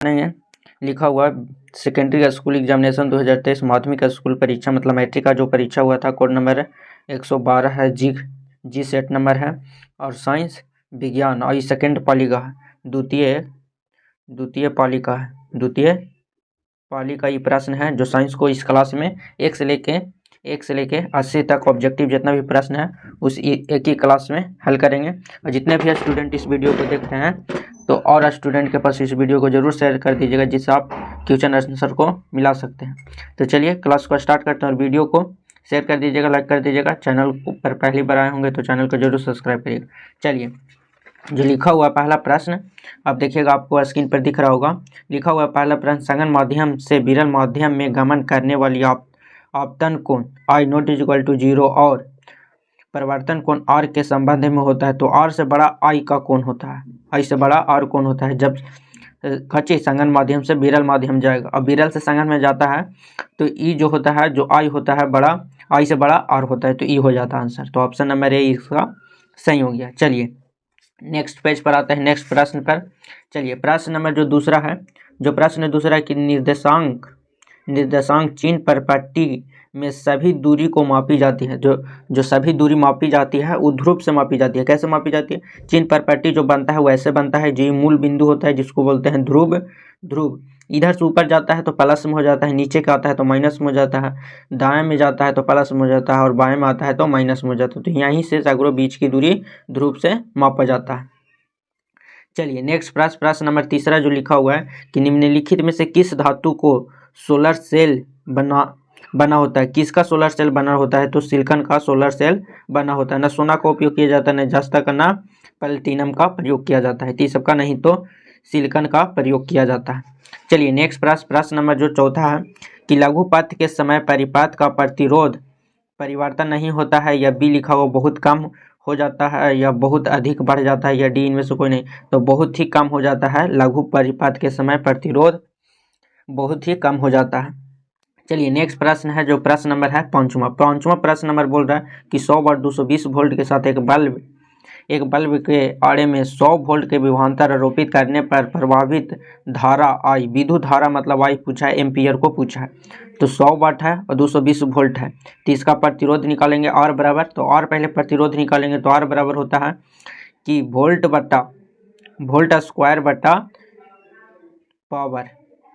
नहीं लिखा हुआ सेकेंडरी स्कूल एग्जामिनेशन 2023 माध्यमिक स्कूल परीक्षा मतलब मैट्रिक का जो परीक्षा हुआ था, कोड नंबर 112 है, जी सेट नंबर है और साइंस विज्ञान और ये सेकेंड पाली का है, द्वितीय पाली का ये प्रश्न है जो साइंस को इस क्लास में एक से लेके 80 तक ऑब्जेक्टिव जितना भी प्रश्न है उस एक ही क्लास में हल करेंगे। और जितने भी स्टूडेंट इस वीडियो को देख रहे हैं तो और स्टूडेंट के पास इस वीडियो को जरूर शेयर कर दीजिएगा जिससे आप क्वेश्चन आंसर को मिला सकते हैं। तो चलिए क्लास को स्टार्ट करते हैं और वीडियो को शेयर कर दीजिएगा, लाइक कर दीजिएगा। चैनल पर पहली बार आए होंगे तो चैनल को जरूर सब्सक्राइब करिएगा। चलिए जो लिखा हुआ पहला प्रश्न अब देखिएगा, आपको स्क्रीन पर दिख रहा होगा। लिखा हुआ पहला प्रश्न, सघन माध्यम से विरल माध्यम में गमन करने वाली आपतन कोण I naught is equal to 0 और परिवर्तन कोण R के संबंध में होता है तो R से बड़ा I का कोण होता है, I से बड़ा R कोण होता है जब खची सघन माध्यम से विरल माध्यम जाएगा। अब विरल से सघन में जाता है तो E जो होता है, जो I होता है बड़ा, I से बड़ा R होता है तो E हो जाता है आंसर। तो ऑप्शन नंबर ए इसका सही हो गया। चलिए नेक्स्ट पेज पर आते हैं, नेक्स्ट प्रश्न पर। चलिए प्रश्न नंबर जो दूसरा है, जो प्रश्न दूसरा है कि निर्देशांक चिन्ह पर पट्टी में सभी दूरी को मापी जाती है। जो सभी दूरी मापी जाती है वो ध्रुव से मापी जाती है। कैसे मापी जाती है? चिन्ह पर पट्टी जो बनता है वैसे बनता है, जो मूल बिंदु होता है जिसको बोलते हैं ध्रुव। इधर से ऊपर जाता है तो प्लस में हो जाता है, नीचे का आता है तो माइनस में हो जाता है, दाएं में जाता है तो प्लस में हो जाता है और बाएं में आता है तो माइनस में हो जाता है। तो यहीं से सगरों बीच की दूरी ध्रुव से मापा जाता है। चलिए नेक्स्ट प्रश्न नंबर तीसरा जो लिखा हुआ है कि निम्नलिखित में से किस धातु को सोलर सेल बना होता है? किसका सोलर सेल बना होता है? तो सिलिकॉन का सोलर सेल बना होता है। न सोना का उपयोग किया जाता है, न जस्ता का, न प्लैटिनम का प्रयोग किया जाता है। तो सबका नहीं तो सिलिकॉन का प्रयोग किया जाता है। चलिए नेक्स्ट प्रश्न नंबर जो चौथा है कि लघुपथ के समय परिपथ का प्रतिरोध परिवर्तन नहीं होता है, या बी लिखा हुआ बहुत कम हो जाता है, या बहुत अधिक बढ़ जाता है, या डी इनमें से कोई नहीं। तो बहुत ही कम हो जाता है, लघु परिपथ के समय प्रतिरोध बहुत ही कम हो जाता है। चलिए नेक्स्ट प्रश्न है जो प्रश्न नंबर है पांचवा प्रश्न नंबर बोल रहा है कि 100 वाट 220 वोल्ट के साथ एक बल्ब के आड़े में 100 वोल्ट के विभवांतर आरोपित करने पर प्रभावित धारा I, विद्युत धारा मतलब I पूछा है, एम्पियर को पूछा है। तो 100 वाट है और 220 वोल्ट है तो इसका प्रतिरोध निकालेंगे R बराबर, तो R पहले प्रतिरोध निकालेंगे तो R बराबर होता है कि वोल्ट स्क्वायर बटा पावर।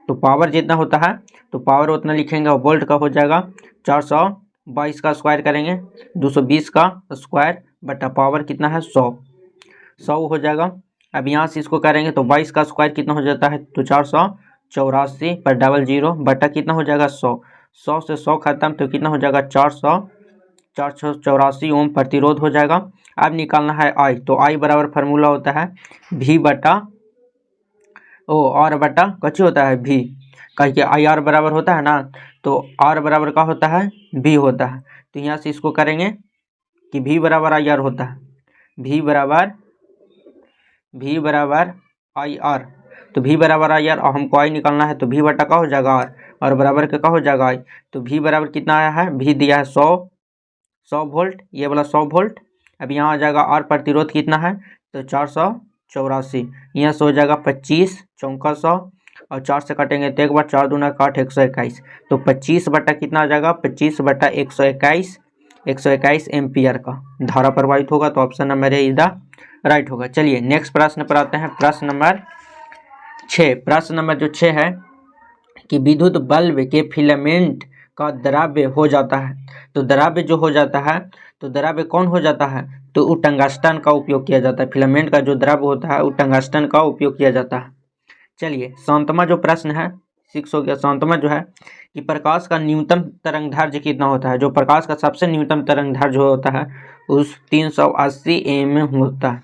तो पावर जितना होता है तो पावर उतना लिखेंगे और वोल्ट का हो जाएगा 422 का स्क्वायर करेंगे, 220 का स्क्वायर बटा पावर कितना है 100 हो जाएगा। अब यहाँ से इसको करेंगे तो 22 का स्क्वायर कितना हो जाता है तो 484 पर डबल जीरो बटा कितना हो जाएगा 100 से 100 खत्म तो कितना हो जाएगा 484 ओम प्रतिरोध हो जाएगा। अब निकालना है I, तो I बराबर फार्मूला होता है V बटा R बटा कच्ची होता है V, कहीं आई आर बराबर होता है ना, तो R बराबर का होता है V होता है। तो यहाँ से इसको करेंगे कि V बराबर आई आर होता है, V बराबर आई आर। तो V बराबर आई आर और हमको I निकालना है तो V बटा का हो जाएगा R और बराबर का हो जाएगा I। तो V बराबर कितना आया है, V दिया है 100 वोल्ट, ये वाला 100 वोल्ट। अब यहाँ आ जाएगा R प्रतिरोध कितना है तो 484, यहाँ से हो जाएगा 25 चौका 100 और 4 से काटेंगे तो एक बार 4 दूना 8 121। तो 25 बटा कितना आ जाएगा 25 बटा 121 एम्पियर का धारा प्रवाहित होगा। तो option number A is the right होगा। चलिए नेक्स्ट प्रश्न पर आते हैं, प्रश्न नंबर 6 है कि विद्युत बल्ब के फिलामेंट का द्रव्य हो जाता है। तो द्रव्य जो हो जाता है तो द्रव्य कौन हो जाता है तो वो टंगस्टन का उपयोग किया जाता है। फिलामेंट का जो द्रव्य होता है वो टंगस्टन का उपयोग किया जाता है। चलिए सातवां जो प्रश्न है 6 हो गया। सातवां जो है कि प्रकाश का न्यूनतम तरंगदैर्घ्य कितना होता है। जो प्रकाश का सबसे न्यूनतम तरंगदैर्घ्य होता है उस 380 mm होता है।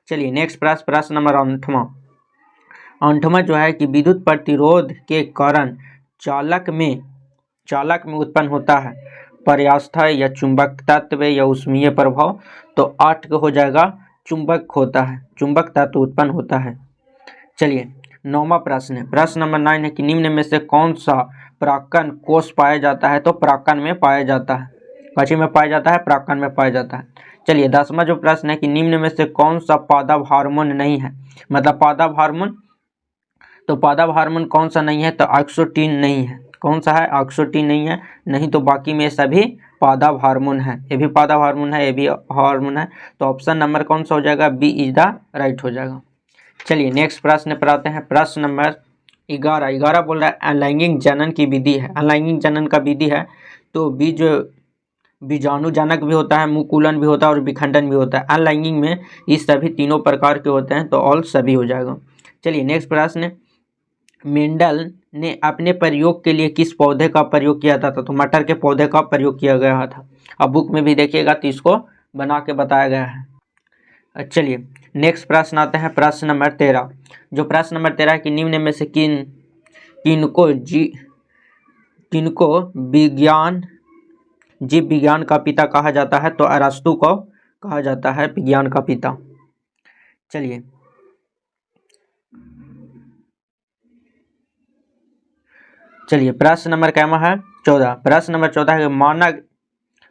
चलिए नेक्स्ट प्रश्न नंबर 8वां जो है कि विद्युत प्रतिरोध के कारण चालक में उत्पन्न होता है पर्यास्था या चुंबक तत्व या ऊष्मीय प्रभाव। तो 8 का हो जाएगा चुंबक तत्व उत्पन्न होता है। चलिए 9वां प्रश्न नंबर 9 है कि निम्न में से कौन सा परागकण कोष पाया जाता है। तो परागकण में पाया जाता है, कच्ची में पाया जाता है, परागकण में पाया जाता है। चलिए 10वां जो प्रश्न है कि निम्न में से कौन सा पादप हार्मोन नहीं है, मतलब पादप हार्मोन तो पादप हार्मोन कौन सा नहीं है? तो ऑक्सीटोसिन नहीं है। कौन सा है? ऑक्सीटोसिन नहीं है, नहीं तो बाकी में सभी पादप हार्मोन है। ये भी पादप हार्मोन है, ये भी हार्मोन है। तो ऑप्शन नंबर कौन सा हो जाएगा? बी इज द राइट हो जाएगा। चलिए नेक्स्ट प्रश्न पर आते हैं। प्रश्न नंबर 11 बोल रहा है अलैंगिक जनन की विधि है। अलैंगिक जनन का विधि है तो बीजाणुजनक भी होता है, मुकुलन भी होता है और विखंडन भी होता है। अलैंगिक में इस सभी तीनों प्रकार के होते हैं, तो ऑल सभी हो जाएगा। चलिए नेक्स्ट प्रश्न, मेंडल ने अपने प्रयोग के लिए किस पौधे का प्रयोग किया था? तो मटर के पौधे का प्रयोग किया गया था। अब बुक में भी देखिएगा तो इसको बना के बताया गया है। चलिए नेक्स्ट प्रश्न आते हैं। प्रश्न नंबर 13, जो प्रश्न नंबर 13 कि निम्न में से किनको जीव विज्ञान का पिता कहा जाता है? तो अरस्तु को कहा जाता है विज्ञान का पिता। चलिए प्रश्न नंबर क्या है? 14। प्रश्न नंबर 14 है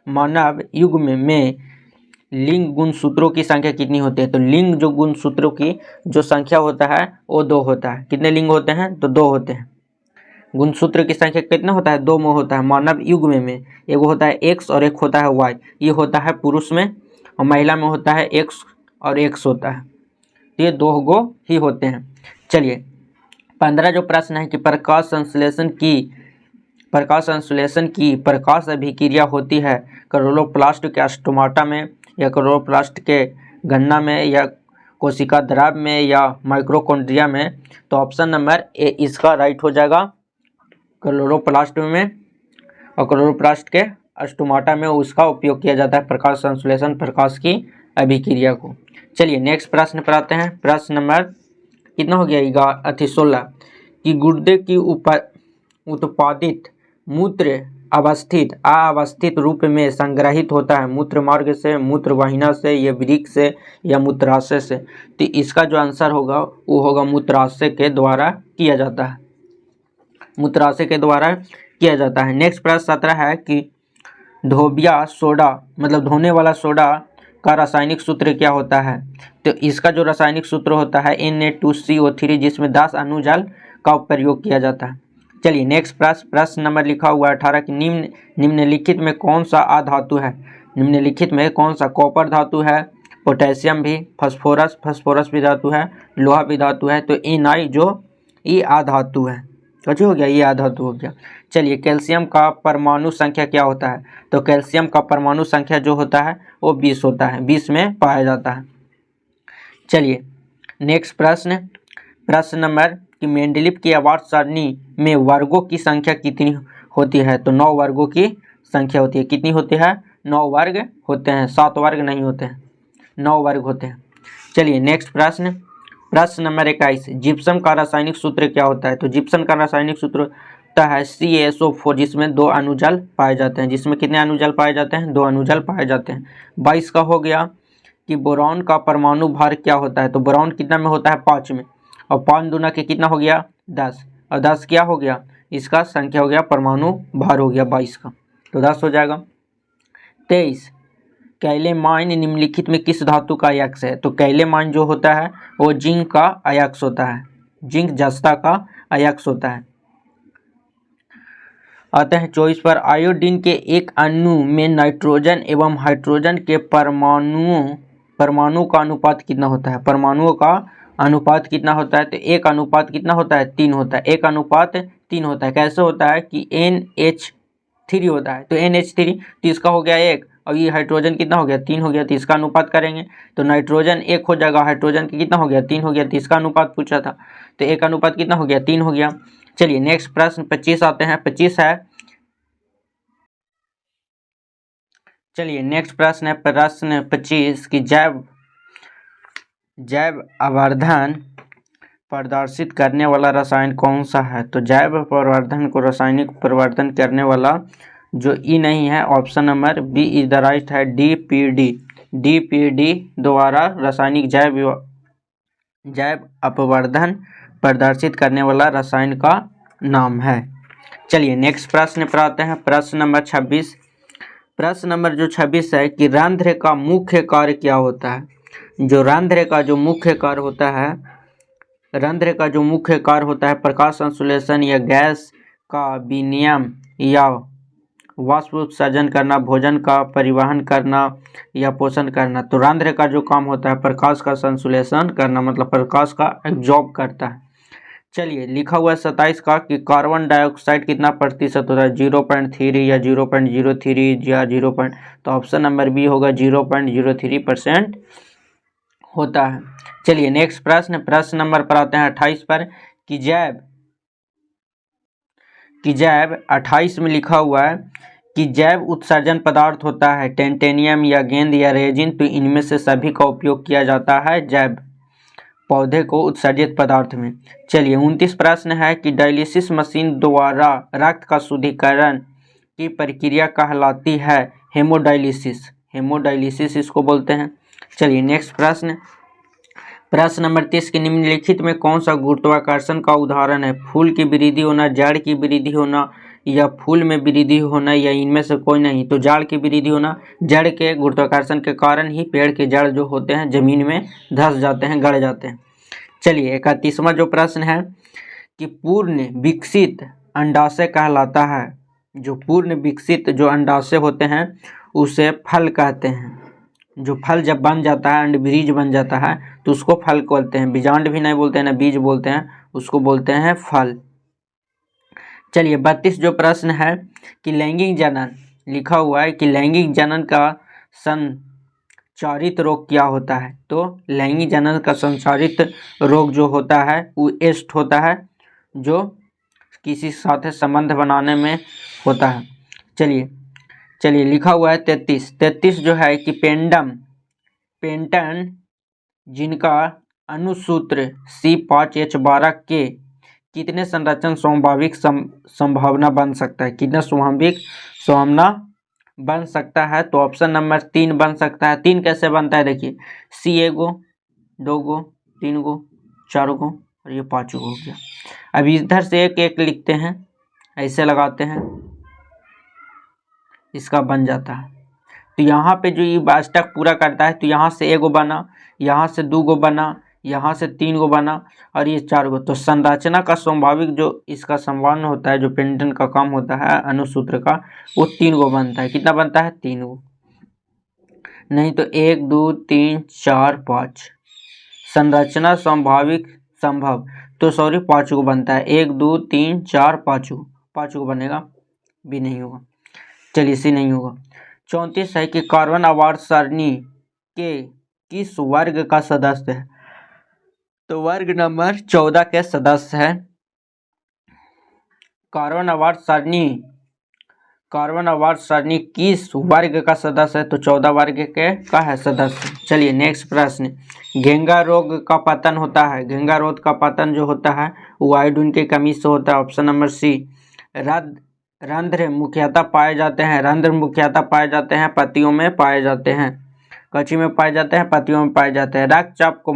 मानव युग में लिंग गुणसूत्रों की संख्या कितनी होती है? तो लिंग जो गुणसूत्रों की जो संख्या होता है वो 2 होता है। कितने लिंग होते हैं? तो 2 होते हैं। गुणसूत्र की संख्या कितना होता है? 2 में होता है। मानव युग में एक होता है एक्स और एक होता है वाई। ये होता है पुरुष में, और महिला में होता है एक्स और एक्स होता है। तो ये 2 गो ही होते हैं। चलिए 15 जो प्रश्न है कि प्रकाश संश्लेषण की प्रकाश अभिक्रिया होती है क्लोरोप्लास्ट के स्टोमाटा में, या क्लोरोप्लास्ट के गन्ना में, या कोशिका द्रव में, या माइक्रोकॉन्ड्रिया में? तो ऑप्शन नंबर ए इसका राइट हो जाएगा, क्लोरोप्लास्ट में, और क्लोरोप्लास्ट के स्टोमाटा में उसका उपयोग किया जाता है प्रकाश संश्लेषण, प्रकाश की अभिक्रिया को। चलिए नेक्स्ट प्रश्न पर आते हैं। प्रश्न नंबर कितना हो गया? 16 कि गुर्दे की उत्पादित मूत्र अवस्थित रूप में संग्रहित होता है मूत्र मार्ग से, मूत्र वाहिनी से, या वृक्क से, या मूत्राशय से? तो इसका जो आंसर होगा वो होगा मूत्राशय के द्वारा किया जाता है। मूत्राशय के द्वारा किया जाता है। नेक्स्ट प्रश्न 17 है कि धोबिया सोडा मतलब धोने वाला सोडा का रासायनिक सूत्र क्या होता है? तो इसका जो रासायनिक सूत्र होता है Na2CO3, जिसमें 10 अणु जल का प्रयोग किया जाता है। चलिए नेक्स्ट प्रश्न नंबर लिखा हुआ है 18 कि निम्नलिखित में कौन सा अधातु है? निम्नलिखित में कौन सा? कॉपर धातु है, पोटेशियम भी, फॉस्फोरस भी धातु है, लोहा भी धातु है। तो Na जो ये अधातु है। कैसे हो गया? ये अधातु हो गया। चलिए कैल्शियम का परमाणु संख्या क्या होता है? तो कैल्शियम का परमाणु संख्या जो होता है वो 20 होता है, 20 में पाया जाता है। चलिए नेक्स्ट प्रश्न नंबर कि मेंडलीव की आवर्त सारणी में वर्गों की संख्या कितनी होती है? तो 9 वर्गों की संख्या होती है। कितनी होती है? 9 वर्ग होते हैं, 7 वर्ग नहीं होते हैं, 9 वर्ग होते हैं। चलिए नेक्स्ट प्रश्न नंबर 21 जिप्सम का रासायनिक सूत्र क्या होता है? तो जिप्सम का रासायनिक सूत्र होता है CaSO4, जिसमें 2 अणुजल पाए जाते हैं। जिसमें कितने अणुजल पाए जाते हैं? 2 अणुजल पाए जाते हैं। 22 का हो गया कि बोरॉन का परमाणु भार क्या होता है? तो बोरॉन कितना में होता है? 5 में, और 5 दूना के कितना हो गया? 10, और 10 क्या हो गया? इसका संख्या हो गया, परमाणु भार हो गया 22 का, तो 10 हो जाएगा। 23 कैलेमाइन निम्नलिखित में किस धातु का अयस्क है? तो कैलेमाइन जो होता है वो जिंक का अयस्क होता है, जिंक जस्ता का अयस्क होता है। आते हैं 24 पर आयोडीन के एक अणु में नाइट्रोजन एवं हाइड्रोजन के परमाणु का अनुपात कितना होता है? परमाणुओं का अनुपात कितना होता है? तो एक अनुपात कितना होता है? 3 होता है। 1 अनुपात 3 होता है। कैसे होता है कि NH3 होता है, तो NH3 तो इसका हो गया 1, और ये हाइड्रोजन कितना हो गया? 3 हो गया, तो इसका अनुपात करेंगे तो नाइट्रोजन 1 हो जाएगा, हाइड्रोजन की कितना हो गया? 3 हो गया, तो इसका अनुपात पूछा था, तो 1 अनुपात कितना हो गया? 3 हो गया। चलिए नेक्स्ट प्रश्न 25 आते हैं। 25 है, चलिए नेक्स्ट प्रश्न है प्रश्न 25 की जैव आवर्धन प्रदर्शित करने वाला रसायन कौन सा है? तो जैव प्रवर्धन को रासायनिक परिवर्तन करने वाला जो ई नहीं है, option number B is the right है, डीपीडी द्वारा रासायनिक जैव अपवर्धन प्रदर्शित करने वाला रसायन का नाम है। चलिए नेक्स्ट प्रश्न पर आते हैं। प्रश्न नंबर 26, प्रश्न नंबर जो 26 है कि रंध्र का मुख्य कार्य क्या होता है? जो रंध्र का जो मुख्य कार्य होता है रंध्र का जो मुख्य कार्य होता है प्रकाश संश्लेषण या गैस का विनिमय या वाष्प उत्सर्जन करना, भोजन का परिवहन करना या पोषण करना। तो रंध्र का जो काम होता है प्रकाश का संश्लेषण करना, मतलब प्रकाश का एब्जॉर्ब करता है। चलिए लिखा हुआ है 27 का कि कार्बन डाइऑक्साइड कितना प्रतिशत होता है, 0.3 या 0.03 या 0. तो ऑप्शन नंबर बी होगा 0.03% होता है। चलिए नेक्स्ट प्रश्न नंबर पर आते हैं 28 पर कि जैव 28 में लिखा हुआ है कि जैव उत्सर्जन पदार्थ होता है टेंटेनियम या गेंद या रेजिन। तो इनमें से सभी का उपयोग किया जाता है जैव पौधे को उत्सर्जित पदार्थ में। चलिए 29 प्रश्न है कि डायलिसिस मशीन द्वारा रक्त का शुद्धिकरण की प्रक्रिया कहलाती है हेमोडायलिसिस इसको बोलते हैं। चलिए नेक्स्ट प्रश्न नंबर 30 के निम्नलिखित में कौन सा गुरुत्वाकर्षण का उदाहरण है, फूल की वृद्धि होना, जड़ की वृद्धि होना या फूल में वृद्धि होना या इनमें से कोई नहीं। तो जड़ की वृद्धि होना, जड़ के गुरुत्वाकर्षण के कारण ही पेड़ के जड़ जो होते हैं जमीन में धंस जाते हैं, गड़ जाते हैं। चलिए 31वां जो प्रश्न है कि पूर्ण विकसित अंडाशय कहलाता है, जो पूर्ण विकसित जो अंडाशय होते हैं उसे फल कहते हैं। जो फल जब बन जाता है, अंडबीज बन जाता है तो उसको फल बोलते हैं, बीजांड भी नहीं बोलते हैं ना बीज बोलते हैं, उसको बोलते हैं फल। चलिए 32 जो प्रश्न है कि लैंगिक जनन लिखा हुआ है कि लैंगिक जनन का संचारित रोग क्या होता है। तो लैंगिक जनन का संचारित रोग जो होता है वो एस्ट होता है, जो किसी साथ संबंध बनाने में होता है। चलिए लिखा हुआ है 33 जो है कि पेंटन जिनका अनुसूत्र C5H12 के कितने संरचन स्वाभाविक संभावना बन सकता है, कितना स्वाभाविक संभावना बन सकता है। तो ऑप्शन नंबर 3 बन सकता है। 3 कैसे बनता है देखिए, C 1 गो, 2 गो, 3 गो, 4 गो और ये 5 गो हो गया। अब इधर से एक एक लिखते हैं, ऐसे लगाते हैं, इसका बन जाता है। तो यहाँ पे जो ये अष्टक पूरा करता है तो यहाँ से 1 गो बना, यहाँ से 2 गो बना, यहाँ से 3 गो बना और ये 4 गो। तो संरचना का स्वाभाविक जो इसका संबंध होता है, जो पेंटन का काम होता है अनुसूत्र का, वो 3 गो बनता है। कितना बनता है, 3 गो, नहीं तो 1 2 3 4 5 संरचना स्वाभाविक संभव, तो सॉरी 5 गो बनता है। 1 2 3 4 5 गो बनेगा, भी नहीं होगा। चलिए सी नहीं होगा। 34 है कि कार्बन आवर्त सारणी के किस वर्ग का सदस्य है। तो वर्ग नंबर 14 के सदस्य है। कार्बन आवर्त सारणी किस वर्ग का सदस्य है। तो 14 वर्ग के का है सदस्य। चलिए नेक्स्ट प्रश्न, घेंगा रोग का पतन होता है, घेंगा रोग का पतन जो होता है वो आयोडीन की कमी से होता है। Option number C. रंध्र मुख्यतः पाए जाते हैं पत्तियों में पाए जाते हैं, कच्ची में पाए जाते हैं, पत्तियों में पाए जाते हैं। रक्तचाप को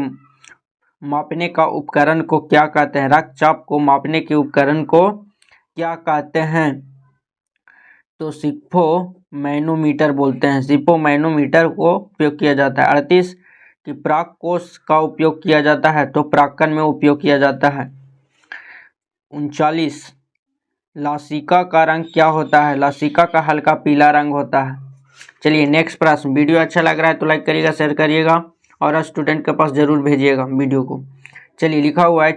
मापने का उपकरण को क्या कहते हैं, रक्तचाप को मापने के उपकरण को क्या कहते हैं। तो सिप्फोमैनोमीटर बोलते हैं, सिप्फोमैनोमीटर को उपयोग किया जाता है। 38 कि प्राक कोष का उपयोग किया जाता है। तो प्राक्कन में उपयोग किया जाता है। 39 लासिका का रंग क्या होता है। लासिका का हल्का पीला रंग होता है। चलिए नेक्स्ट प्रश्न। वीडियो अच्छा लग रहा है तो लाइक करिएगा, शेयर करिएगा और स्टूडेंट के पास जरूर भेजिएगा वीडियो को। चलिए लिखा हुआ है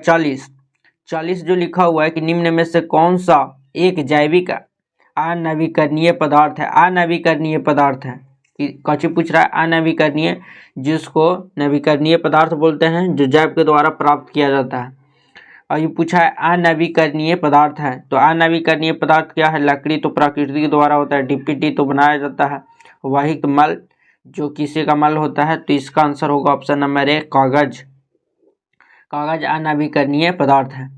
40 जो लिखा हुआ है कि निम्न में से कौन सा एक जैविक अनवीकरणीय पदार्थ है। अनवीकरणीय पदार्थ है, कच्ची पूछ रहा है अनवीकरणीय, जिसको नवीकरणीय पदार्थ बोलते हैं, जो जैव के द्वारा प्राप्त किया जाता है। और ये पूछा है अनवीकरणीय पदार्थ है। तो अनवीकरणीय पदार्थ क्या है, लकड़ी तो प्रकृति के द्वारा होता है, डीपीटी तो बनाया जाता है, वाहिक मल जो किसी का मल होता है। तो इसका आंसर होगा ऑप्शन नंबर 1 कागज अनवीकरणीय पदार्थ है।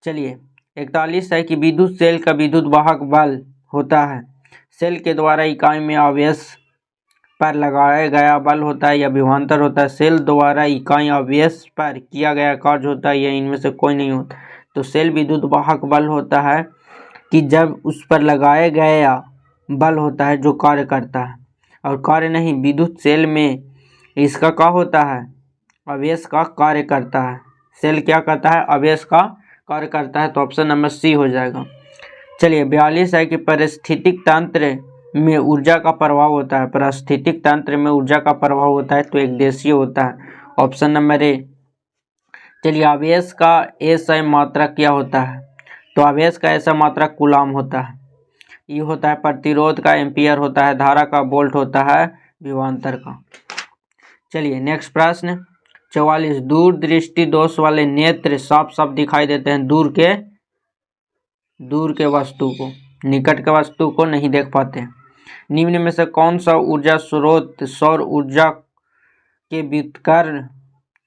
चलिए 41 है कि विद्युत सेल का विद्युत वाहक बल होता है, सेल के द्वारा इकाई में आवेश पर लगाया गया बल होता है या विभवांतर होता है। सेल द्वारा इकाई आवेश पर किया गया कार्य होता है या इनमें से कोई नहीं होता। तो सेल विद्युत वाहक बल होता है कि जब उस पर लगाया गया बल होता है जो कार्य करता है, और कार्य नहीं, विद्युत सेल में इसका क्या होता है, अवयस का कार्य करता है। सेल क्या करता है? अवयस का कार्य करता है। तो ऑप्शन नंबर सी हो जाएगा। चलिए 42 है कि पारिस्थितिक तंत्र में ऊर्जा का प्रभाव होता है। पारिस्थितिक तंत्र में ऊर्जा का प्रभाव होता है तो एक देशीय होता है। Option number A. चलिए अवयस का एसआई मात्रक क्या होता है? तो अवयस का ऐसा मात्रक कूलाम होता है। ये होता है प्रतिरोध का, एम्पियर होता है, धारा का, वोल्ट होता है, विभवांतर का। चलिए नेक्स्ट प्रश्न 44। दूर दृष्टि दोष वाले नेत्र साफ साफ दिखाई देते हैं। दूर के वस्तु को, निकट के वस्तु को नहीं देख पाते हैं। निम्न में से कौन सा ऊर्जा स्रोत सौर ऊर्जा के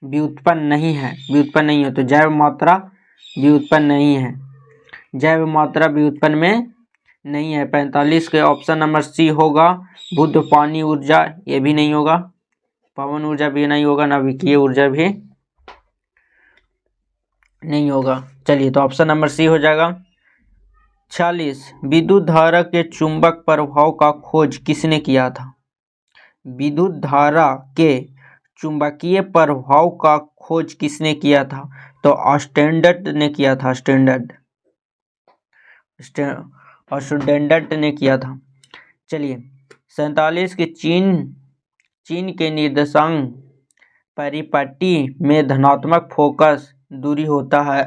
व्युत्पन्न नहीं है? व्युत्पन्न नहीं हो तो जैव मात्रा व्युत्पन्न नहीं है। जैव मात्रा व्युत्पन्न में नहीं है। 45 के ऑप्शन नंबर सी होगा। बुद्ध पानी ऊर्जा, ये भी नहीं होगा। पवन ऊर्जा भी नहीं होगा। नाभिकीय ऊर्जा भी नहीं होगा। चलिए तो ऑप्शन नंबर सी हो जाएगा। 46। विद्युत धारा के चुंबक प्रभाव का खोज किसने किया था? विद्युत धारा के चुंबकीय प्रभाव का खोज किसने किया था? तो ऑस्टेंडर्ट ने किया था। ऑस्टेंडर्ट ने किया था। चलिए 47 के चीन के निर्देशांक परिपट्टी में धनात्मक फोकस दूरी होता है।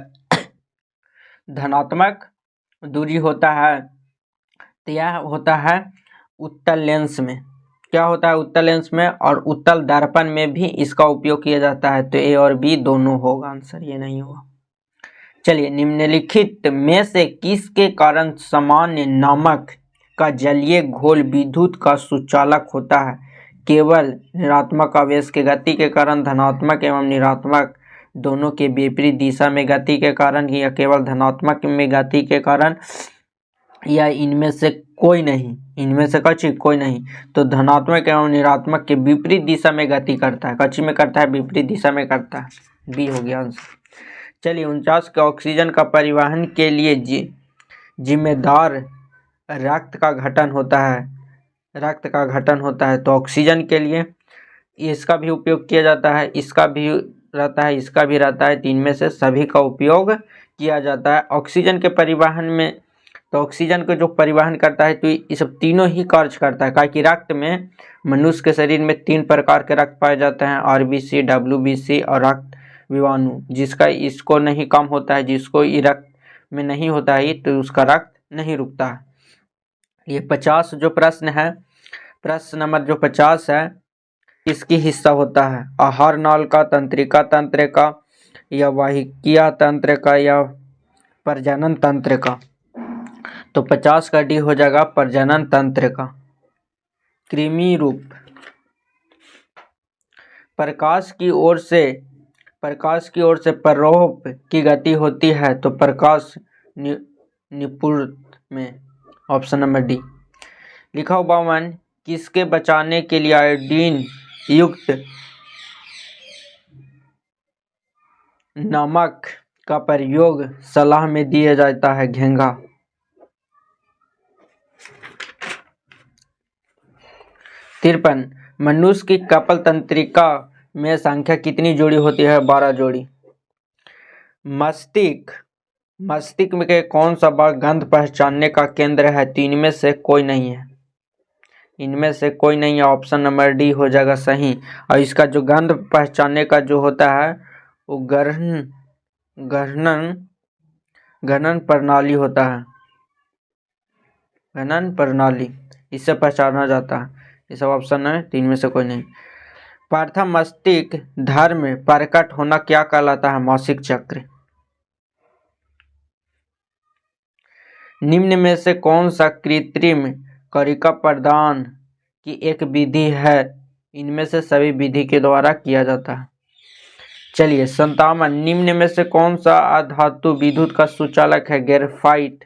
धनात्मक दूरी होता है तो यह होता है उत्तल लेंस में। क्या होता है? उत्तल लेंस में, और उत्तल दर्पण में भी इसका उपयोग किया जाता है। तो ए और बी दोनों होगा आंसर, ये नहीं होगा। चलिए निम्नलिखित में से किसके कारण सामान्य नमक का जलीय घोल विद्युत का सुचालक होता है? केवल ऋणात्मक आवेश के गति के कारण, धनात्मक एवं ऋणात्मक दोनों के विपरीत दिशा में गति के कारण, या केवल धनात्मक में गति के कारण, या इनमें से कोई नहीं? इनमें से कोई नहीं। तो धनात्मक एवं ऋणात्मक के विपरीत दिशा में गति करता है। कच्ची में करता है, विपरीत दिशा में करता है। बी हो गया आंसर। चलिए 49 के ऑक्सीजन का परिवहन के लिए जिम्मेदार रक्त का गठन होता है। तो ऑक्सीजन के लिए इसका भी उपयोग किया जाता है, इसका भी रहता है, इसका भी रहता है। तीन में से सभी का उपयोग किया जाता है ऑक्सीजन के परिवहन में। तो ऑक्सीजन को जो परिवहन करता है तो ये सब तीनों ही कार्य करता है। क्योंकि रक्त में, मनुष्य के शरीर में 3 प्रकार के रक्त पाए जाते हैं, आरबीसी, डब्ल्यूबीसी और रक्त विवाणु। जिसका इसको नहीं कम होता है, जिसको ये रक्त में नहीं होता है तो उसका रक्त नहीं रुकता है। ये 50 जो प्रश्न है, प्रश्न नंबर जो 50 है, इसकी हिस्सा होता है आहार नाल का, तंत्रिका तंत्र का, या वाहिकीय तंत्र का, या प्रजनन तंत्र का। तो 50 का डी हो जाएगा प्रजनन तंत्र का। कृमि रूप प्रकाश की ओर से प्ररोह की गति होती है। तो प्रकाश निपुण में। Option number D. लिखा हुआ 52 किसके बचाने के लिए आयोडीन युक्त नमक का प्रयोग सलाह में दिया जाता है? घेंघा। 53 मनुष्य की कपाल तंत्रिका में संख्या कितनी जोड़ी होती है? 12 जोड़ी। मस्तिष्क में के कौन सा भाग गंध पहचानने का केंद्र है? तो इनमें से कोई नहीं है। इनमें से कोई नहीं है। ऑप्शन नंबर डी हो जाएगा सही। और इसका जो गंध पहचानने का जो होता है वो गहन प्रणाली होता है। गहन प्रणाली, इससे पहचाना जाता है। ये सब ऑप्शन है, 3 में से कोई नहीं। प्रथम मस्तिष्क धर्म प्रकट होना क्या कहलाता है? मासिक चक्र। निम्न में से कौन सा कृत्रिम करिका प्रदान की एक विधि है? इनमें से सभी विधि के द्वारा किया जाता है। चलिए 57 निम्न में से कौन सा अधातु विद्युत का सुचालक है? ग्रेफाइट।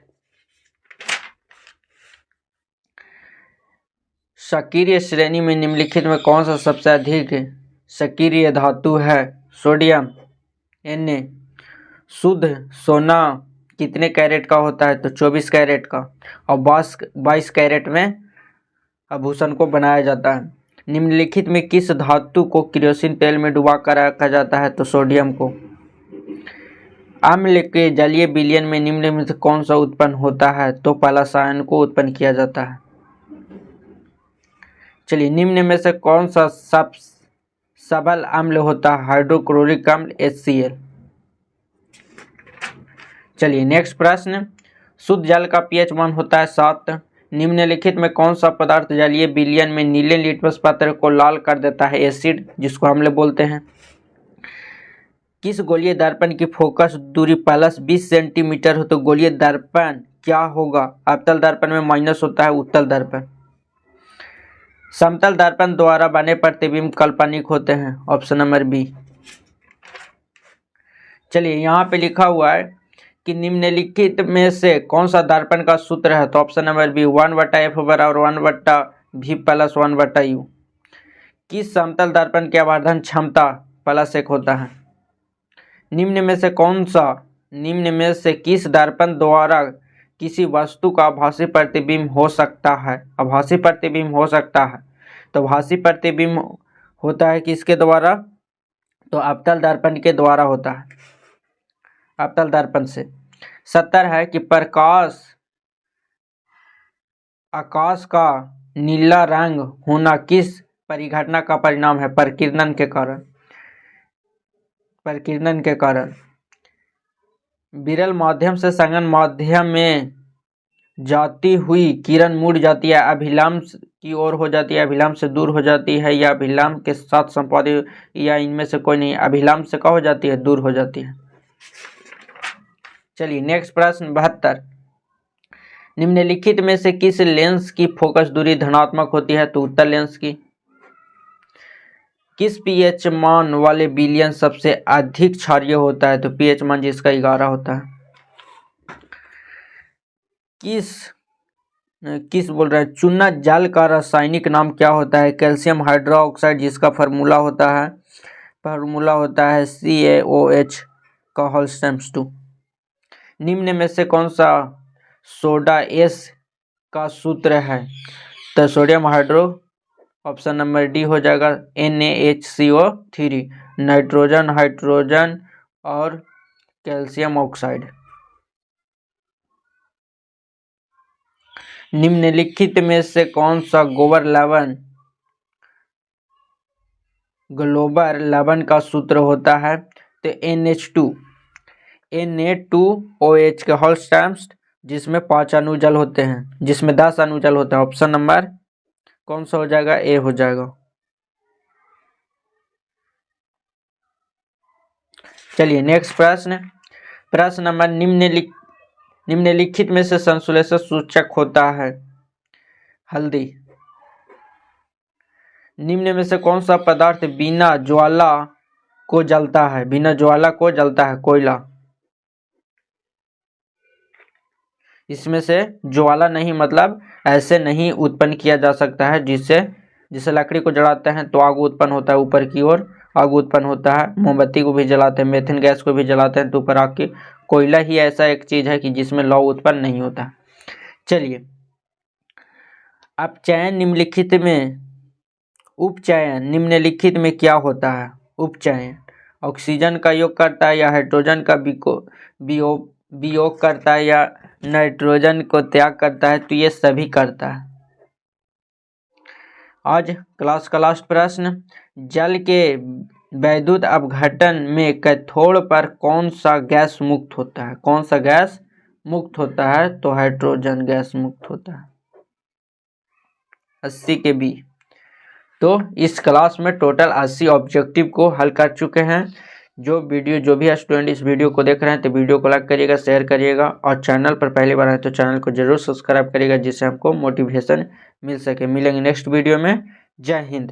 सक्रिय श्रेणी में निम्नलिखित में कौन सा सबसे अधिक सक्रिय धातु है? सोडियम। Na। शुद्ध सोना कितने कैरेट का होता है? तो 24 कैरेट का। और 22 कैरेट में आभूषण को बनाया जाता है। निम्नलिखित में किस धातु को केरोसिन तेल में डुबा कर रखा जाता है? तो सोडियम को। अम्ल के जलीय विलयन में निम्न में से कौन सा उत्पन्न होता है? तो पलायन को उत्पन्न किया जाता है। चलिए, निम्न में से कौन सा सबल अम्ल होता है? हाइड्रोक्लोरिक अम्ल HCl। चलिए नेक्स्ट प्रश्न, शुद्ध जल का pH मान होता है 7। निम्नलिखित में कौन सा पदार्थ जलीय विलयन में नीले लिटमस पत्र को लाल कर देता है? एसिड, जिसको अम्ल बोलते हैं। किस गोलीय दर्पण की फोकस दूरी प्लस 20 सेंटीमीटर हो तो गोलीय दर्पण क्या होगा? अवतल दर्पण में माइनस होता है उत्तल दर्पण। समतल दर्पण द्वारा बने प्रतिबिंब काल्पनिक होते हैं। Option number B. चलिए, यहाँ पे लिखा हुआ है कि निम्नलिखित में से कौन सा दर्पण का सूत्र है? तो ऑप्शन नंबर बी 1/f बराबर 1/v प्लस 1/u। किस समतल दर्पण की आवर्धन क्षमता +1 होता है? निम्न में से किस दर्पण द्वारा किसी वस्तु का आभासी प्रतिबिंब हो सकता है? आभासी प्रतिबिंब हो सकता है तो आभासी प्रतिबिंब होता है किसके द्वारा? तो अवतल दर्पण के द्वारा होता है, अवतल दर्पण से। 70 है कि आकाश का नीला रंग होना किस परिघटना का परिणाम है? प्रकीर्णन के कारण। विरल माध्यम से सघन माध्यम में जाती हुई किरण मुड़ जाती है, अभिलंब की ओर हो जाती है, अभिलंब से दूर हो जाती है, या अभिलंब के साथ संपादित, या इनमें से कोई नहीं। अभिलंब से क्या हो जाती है? दूर हो जाती है। चलिए नेक्स्ट प्रश्न 72। निम्नलिखित में से किस लेंस की फोकस दूरी धनात्मक होती है? तो उत्तल लेंस की। किस pH मान वाले विलयन सबसे अधिक क्षारीय होता है? तो pH मान जिसका 11 होता है। किस बोल रहे हैं, चूना जल का रासायनिक नाम क्या होता है? कैल्शियम हाइड्रोक्साइड, जिसका फार्मूला होता है CaOH का होल टाइम्स 2। निम्न में से कौन सा सोडा S का सूत्र है? तो sodium hydro, option number D हो जाएगा NaHCO3, नाइट्रोजन, हाइड्रोजन और कैल्शियम ऑक्साइड। निम्नलिखित में से कौन सा गोबर लवण का सूत्र होता है? तो Na2OH के होल टाइम्स, जिसमें 5 अणुजल होते हैं, जिसमें 10 अणुजल होते हैं। ऑप्शन नंबर कौन सा हो जाएगा? ए हो जाएगा। चलिए नेक्स्ट प्रश्न नंबर, निम्नलिखित में से संश्लेषण सूचक होता है? हल्दी। निम्न में से कौन सा पदार्थ बिना ज्वाला को जलता है? कोयला। इसमें से ज्वाला नहीं, मतलब ऐसे नहीं उत्पन्न किया जा सकता है। जिसे लकड़ी को जलाते हैं तो आग उत्पन्न होता है, ऊपर की ओर आग उत्पन्न होता है। मोमबत्ती को भी जलाते हैं, मीथेन गैस को भी जलाते हैं तो ऊपर आग की। कोयला ही ऐसा एक चीज है कि जिसमें लौ उत्पन्न नहीं होता। चलिए, उपचयन निम्नलिखित में क्या होता है? उपचयन ऑक्सीजन का योग करता है, या हाइड्रोजन का वियोग करता है, या नाइट्रोजन को त्याग करता है? तो ये सभी करता है। आज क्लास का लास्ट प्रश्न, जल के वैद्युत अपघटन में कैथोड पर कौन सा गैस मुक्त होता है? तो हाइड्रोजन गैस मुक्त होता है। 80 के बी। तो इस क्लास में टोटल 80 ऑब्जेक्टिव को हल कर चुके हैं। जो भी स्टूडेंट इस वीडियो को देख रहे हैं तो वीडियो को लाइक करिएगा, शेयर करिएगा, और चैनल पर पहली बार आए तो चैनल को जरूर सब्सक्राइब करिएगा, जिससे हमको मोटिवेशन मिल सके। मिलेंगे नेक्स्ट वीडियो में। जय हिंद।